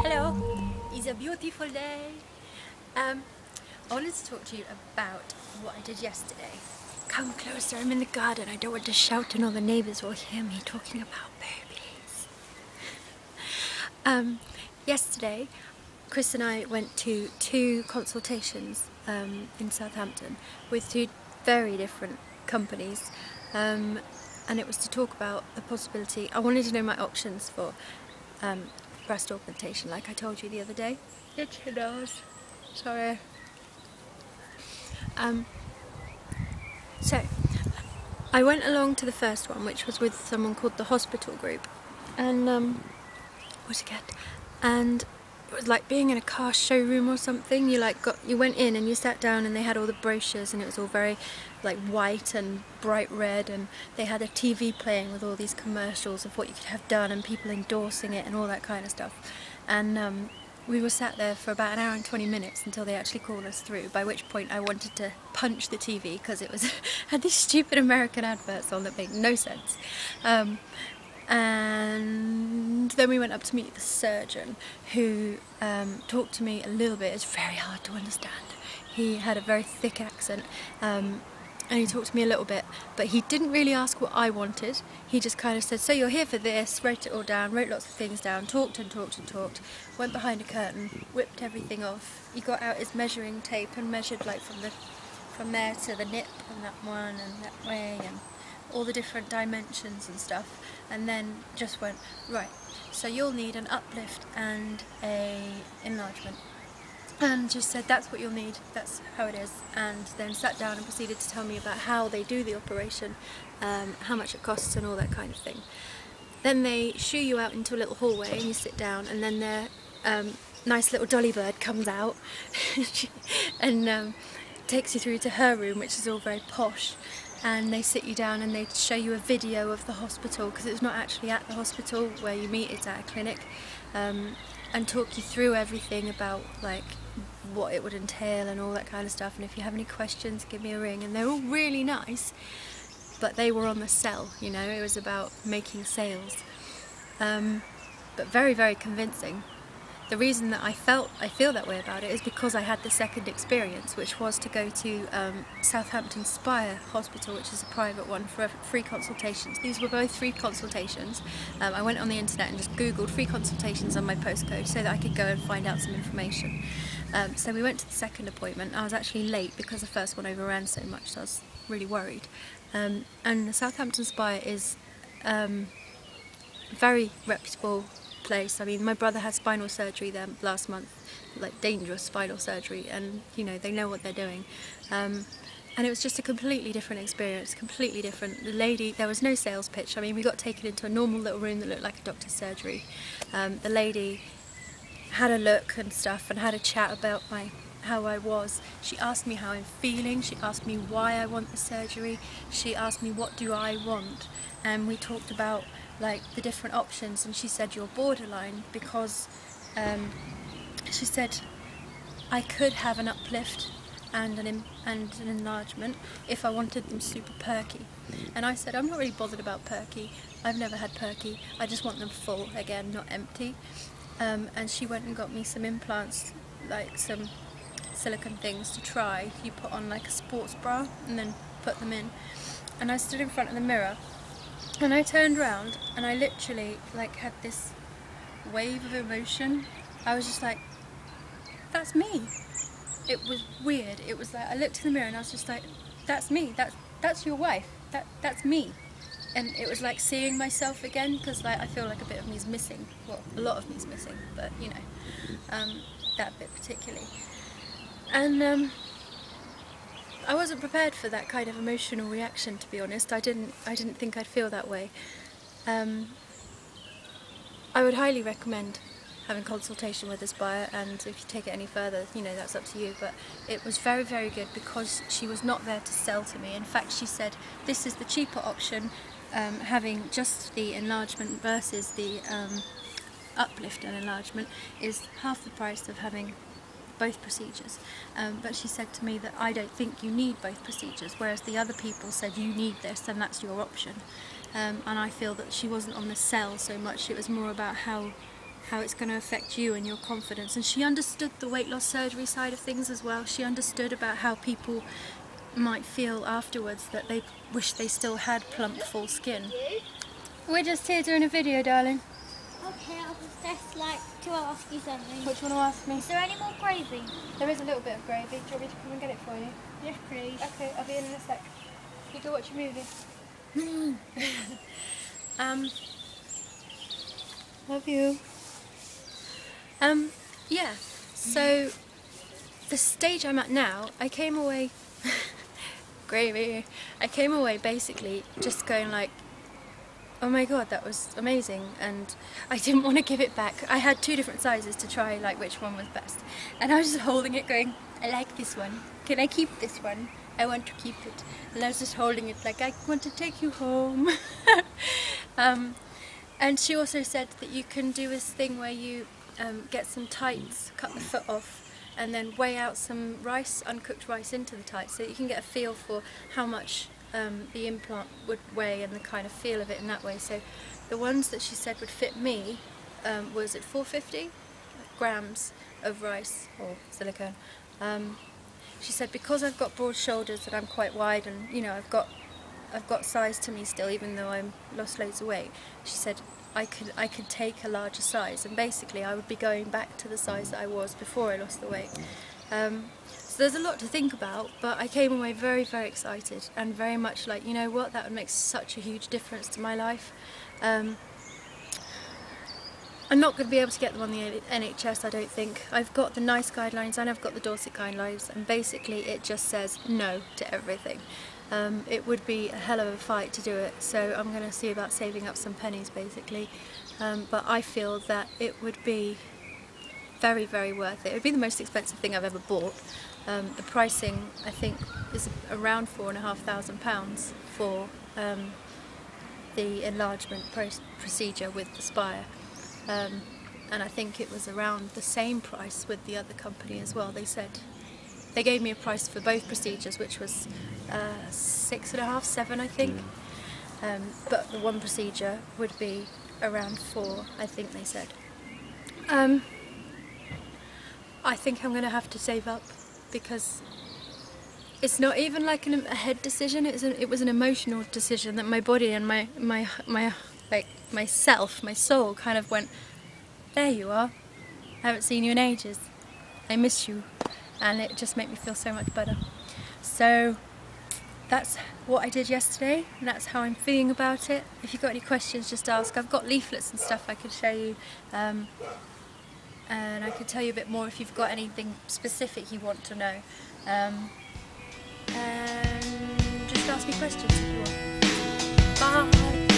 Hello, it's a beautiful day. I wanted to talk to you about what I did yesterday. Come closer, I'm in the garden. I don't want to shout and all the neighbours will hear me talking about boobies. Yesterday, Chris and I went to 2 consultations in Southampton with 2 very different companies, and it was to talk about the possibility. I wanted to know my options for breast augmentation, like I told you the other day. Itchy nose. Sorry. So I went along to the first one, which was with someone called the Hospital Group, and and it was like being in a car showroom or something. You went in and you sat down and they had all the brochures and it was all very like white and bright red, and they had a TV playing with all these commercials of what you could have done and people endorsing it and all that kind of stuff. And we were sat there for about 1 hour and 20 minutes until they actually called us through, by which point I wanted to punch the TV because it was had these stupid American adverts on that made no sense. And then we went up to meet the surgeon, who talked to me a little bit. It's very hard to understand. He had a very thick accent, and he talked to me a little bit, but he didn't really ask what I wanted. He just kind of said, so you're here for this, wrote it all down, wrote lots of things down, talked and talked and talked, went behind a curtain, whipped everything off. He got out his measuring tape and measured like from there to the nip and that one and that way and all the different dimensions and stuff, and then just went, right, so you'll need an uplift and a enlargement, and just said that's what you'll need, that's how it is, and then sat down and proceeded to tell me about how they do the operation, how much it costs and all that kind of thing. Then they shoo you out into a little hallway and you sit down, and then their nice little dolly bird comes out and takes you through to her room, which is all very posh. And they sit you down and they show you a video of the hospital, because it's not actually at the hospital where you meet, it's at a clinic, and talk you through everything about like what it would entail and all that kind of stuff. And if you have any questions, give me a ring. And they're all really nice, but they were on the sell, you know, it was about making sales, but very, very convincing. The reason that I feel that way about it is because I had the second experience, which was to go to Southampton Spire Hospital, which is a private one, for free consultations. These were both free consultations. I went on the internet and just googled free consultations on my postcode so that I could go and find out some information. So we went to the second appointment. I was actually late because the first one overran so much, so I was really worried. And the Southampton Spire is very reputable place. I mean, my brother had spinal surgery there last month, like dangerous spinal surgery, and you know, they know what they're doing. And it was just a completely different experience, completely different. The lady, there was no sales pitch. I mean, we got taken into a normal little room that looked like a doctor's surgery. The lady had a look and stuff and had a chat about how I was. She asked me how I'm feeling, she asked me why I want the surgery, she asked me what do I want, and we talked about like the different options, and she said you're borderline because she said I could have an uplift and an enlargement if I wanted them super perky. And I said I'm not really bothered about perky, I've never had perky, I just want them full again, not empty. And she went and got me some implants, like some silicone things to try. You put on like a sports bra and then put them in. And I stood in front of the mirror and I turned around and I literally like had this wave of emotion. I was just like, that's me. It was weird. It was like I looked in the mirror and I was just like, that's me. That's your wife. That's me. And it was like seeing myself again, because like I feel like a bit of me is missing. Well, a lot of me is missing, but you know, that bit particularly. And I wasn't prepared for that kind of emotional reaction, to be honest. I didn't think I'd feel that way. I would highly recommend having consultation with a Spire, and if you take it any further, you know, that's up to you. But it was very, very good because she was not there to sell to me. In fact, she said this is the cheaper option, having just the enlargement versus the uplift and enlargement is half the price of having both procedures, but she said to me that I don't think you need both procedures, whereas the other people said you need this and that's your option. And I feel that she wasn't on the sell so much, it was more about how it's going to affect you and your confidence. And she understood the weight loss surgery side of things as well. She understood about how people might feel afterwards, that they wish they still had plump, full skin. We're just here doing a video, darling. Okay, I was just like to ask you something. What do you want to ask me? Is there any more gravy? There is a little bit of gravy. Do you want me to come and get it for you? Yes, please. Okay, I'll be in a sec. You go watch a movie. Love you. Yeah, so the stage I'm at now, I came away, gravy, I came away basically just going like, oh my god, that was amazing, and I didn't want to give it back. I had 2 different sizes to try like which one was best, and I was just holding it going, I like this one, can I keep this one? I want to keep it. And I was just holding it like, I want to take you home. And she also said that you can do this thing where you get some tights, cut the foot off, and then weigh out some rice, uncooked rice, into the tights, so you can get a feel for how much the implant would weigh and the kind of feel of it in that way. So the ones that she said would fit me was at 450 grams of rice or silicone. She said because I've got broad shoulders and I'm quite wide, and you know I've got size to me still, even though I'm lost loads of weight. She said I could take a larger size, and basically I would be going back to the size that I was before I lost the weight. So there's a lot to think about, but I came away very, very excited and very much like, you know what, that would make such a huge difference to my life. I'm not going to be able to get them on the NHS, I don't think. I've got the NICE guidelines and I've got the Dorset guidelines, and basically it just says no to everything. It would be a hell of a fight to do it, so I'm going to see about saving up some pennies basically. But I feel that it would be very, very worth it. It would be the most expensive thing I've ever bought. The pricing, I think, is around £4,500 for the enlargement procedure with the spire. And I think it was around the same price with the other company as well. They gave me a price for both procedures, which was 6.5, 7 I think. But the one procedure would be around 4, I think they said. I think I'm going to have to save up, because it's not even like a head decision. It was an emotional decision that my body and my myself, my soul kind of went, there you are, I haven't seen you in ages, I miss you, and it just made me feel so much better. So that's what I did yesterday, and that's how I'm feeling about it. If you've got any questions, just ask. I've got leaflets and stuff I could show you, and I could tell you a bit more if you've got anything specific you want to know. And just ask me questions if you want. Bye!